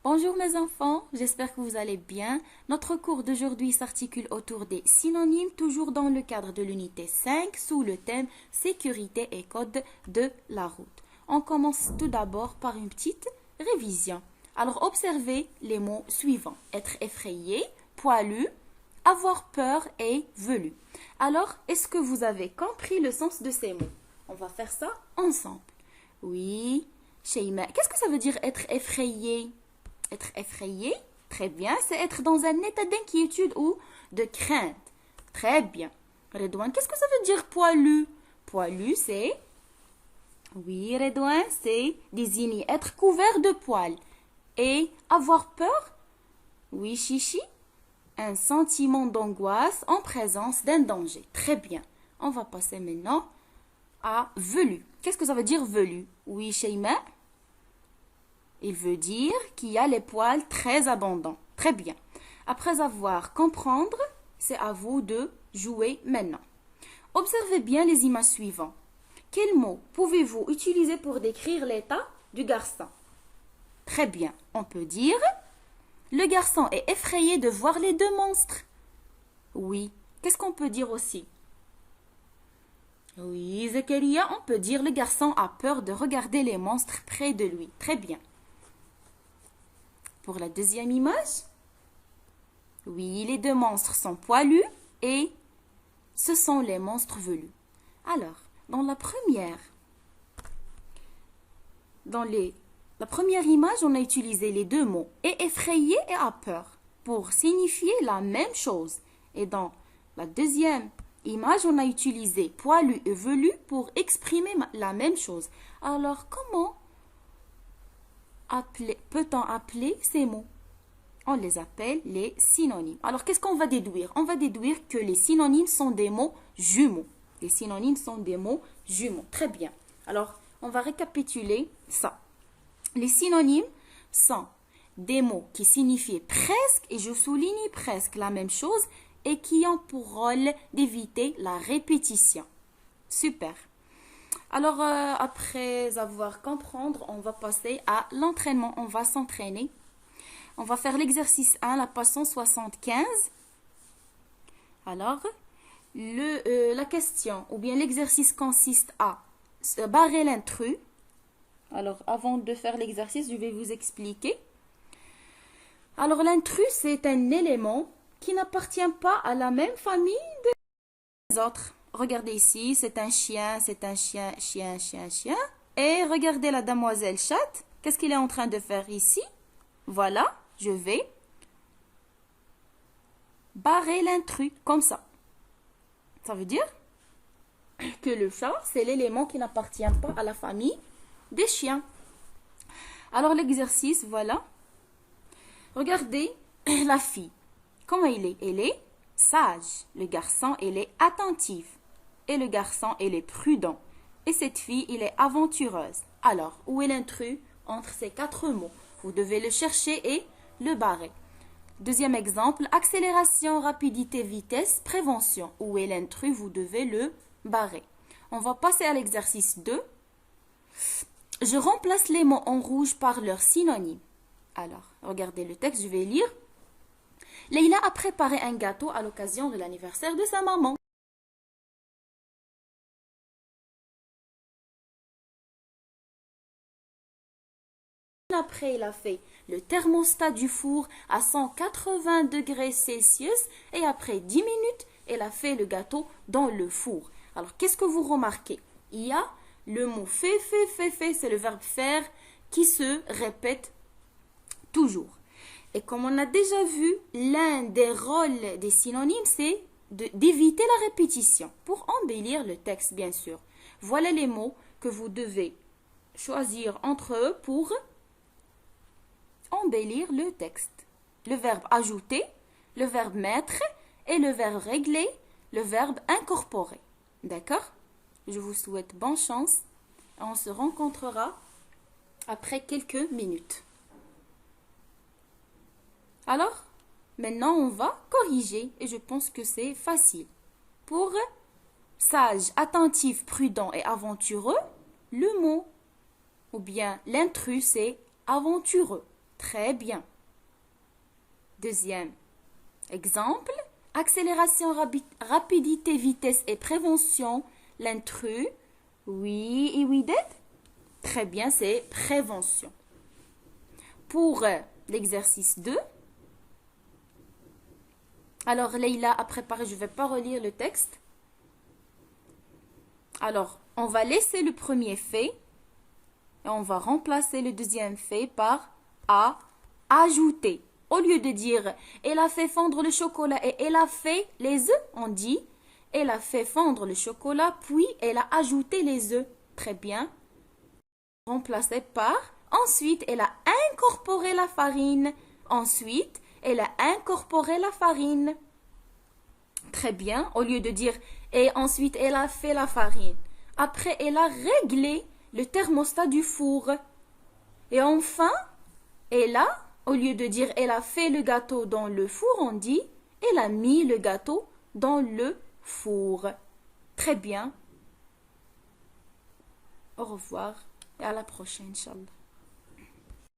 Bonjour mes enfants, j'espère que vous allez bien. Notre cours d'aujourd'hui s'articule autour des synonymes, toujours dans le cadre de l'unité 5, sous le thème sécurité et code de la route. On commence tout d'abord par une petite révision. Alors observez les mots suivants. Être effrayé, poilu, avoir peur et velu. Alors, est-ce que vous avez compris le sens de ces mots? On va faire ça ensemble. Oui, Sheima, qu'est-ce que ça veut dire être effrayé? Être effrayé, très bien, c'est être dans un état d'inquiétude ou de crainte. Très bien. Redouane, qu'est-ce que ça veut dire poilu? Poilu, c'est... Oui, Redouane, c'est désigner être couvert de poils. Et avoir peur? Oui, Chichi. Un sentiment d'angoisse en présence d'un danger. Très bien. On va passer maintenant à velu. Qu'est-ce que ça veut dire velu? Oui, Sheima. Il veut dire qu'il y a les poils très abondants. Très bien. Après avoir comprendre, c'est à vous de jouer maintenant. Observez bien les images suivantes. Quels mots pouvez-vous utiliser pour décrire l'état du garçon? Très bien. On peut dire le garçon est effrayé de voir les deux monstres. Oui. Qu'est-ce qu'on peut dire aussi? Oui, Zakaria, on peut dire le garçon a peur de regarder les monstres près de lui. Très bien. Pour la deuxième image, oui, les deux monstres sont poilus et ce sont les monstres velus. Alors, dans la première image, on a utilisé les deux mots et effrayé et a peur pour signifier la même chose. Et dans la deuxième image, on a utilisé poilu et velu pour exprimer la même chose. Alors, comment peut-on appeler ces mots? On les appelle les synonymes. Alors, qu'est-ce qu'on va déduire? On va déduire que les synonymes sont des mots jumeaux. Les synonymes sont des mots jumeaux. Très bien. Alors, on va récapituler ça. Les synonymes sont des mots qui signifient presque, et je souligne presque la même chose, et qui ont pour rôle d'éviter la répétition. Super. Alors, après avoir comprendre, on va passer à l'entraînement. On va s'entraîner. On va faire l'exercice 1, la page 175. Alors, la question ou bien l'exercice consiste à barrer l'intrus. Alors, avant de faire l'exercice, je vais vous expliquer. Alors, l'intrus, c'est un élément qui n'appartient pas à la même famille des autres. Regardez ici, c'est un chien, chien. Et regardez la demoiselle chatte. Qu'est-ce qu'il est en train de faire ici? Voilà, je vais barrer l'intrus, comme ça. Ça veut dire que le chat, c'est l'élément qui n'appartient pas à la famille des chiens. Alors l'exercice, voilà. Regardez la fille. Comment elle est? Elle est sage. Le garçon, elle est attentif. Et le garçon, elle est prudent. Et cette fille, elle est aventureuse. Alors, où est l'intrus entre ces quatre mots? Vous devez le chercher et le barrer. Deuxième exemple, accélération, rapidité, vitesse, prévention. Où est l'intrus? Vous devez le barrer. On va passer à l'exercice 2. Je remplace les mots en rouge par leurs synonymes. Alors, regardez le texte, je vais lire. Leïla a préparé un gâteau à l'occasion de l'anniversaire de sa maman. Après, il a fait le thermostat du four à 180 degrés Celsius et après 10 minutes, elle a fait le gâteau dans le four. Alors, qu'est-ce que vous remarquez? Il y a le mot fait, c'est le verbe faire qui se répète toujours. Et comme on a déjà vu, l'un des rôles des synonymes, c'est d'éviter la répétition pour embellir le texte, bien sûr. Voilà les mots que vous devez choisir entre eux pour embellir le texte. Le verbe ajouter, le verbe mettre et le verbe régler, le verbe incorporer. D'accord? Je vous souhaite bonne chance. On se rencontrera après quelques minutes. Alors, maintenant on va corriger et je pense que c'est facile. Pour sage, attentif, prudent et aventureux, le mot ou bien l'intrus c'est aventureux. Très bien. Deuxième exemple. Accélération, rapidité, vitesse et prévention. L'intrus. Oui, et oui, très bien, c'est prévention. Pour l'exercice 2. Alors, Leïla a préparé, je ne vais pas relire le texte. Alors, on va laisser le premier fait et on va remplacer le deuxième fait par ajouter. Au lieu de dire elle a fait fondre le chocolat et elle a fait les œufs, on dit elle a fait fondre le chocolat puis elle a ajouté les œufs. Très bien. Remplacé par ensuite elle a incorporé la farine. Ensuite, elle a incorporé la farine. Très bien. Au lieu de dire et ensuite elle a fait la farine. Après, elle a réglé le thermostat du four. Et enfin, elle a, au lieu de dire elle a fait le gâteau dans le four, on dit elle a mis le gâteau dans le four. Très bien. Au revoir et à la prochaine, Inch'Allah.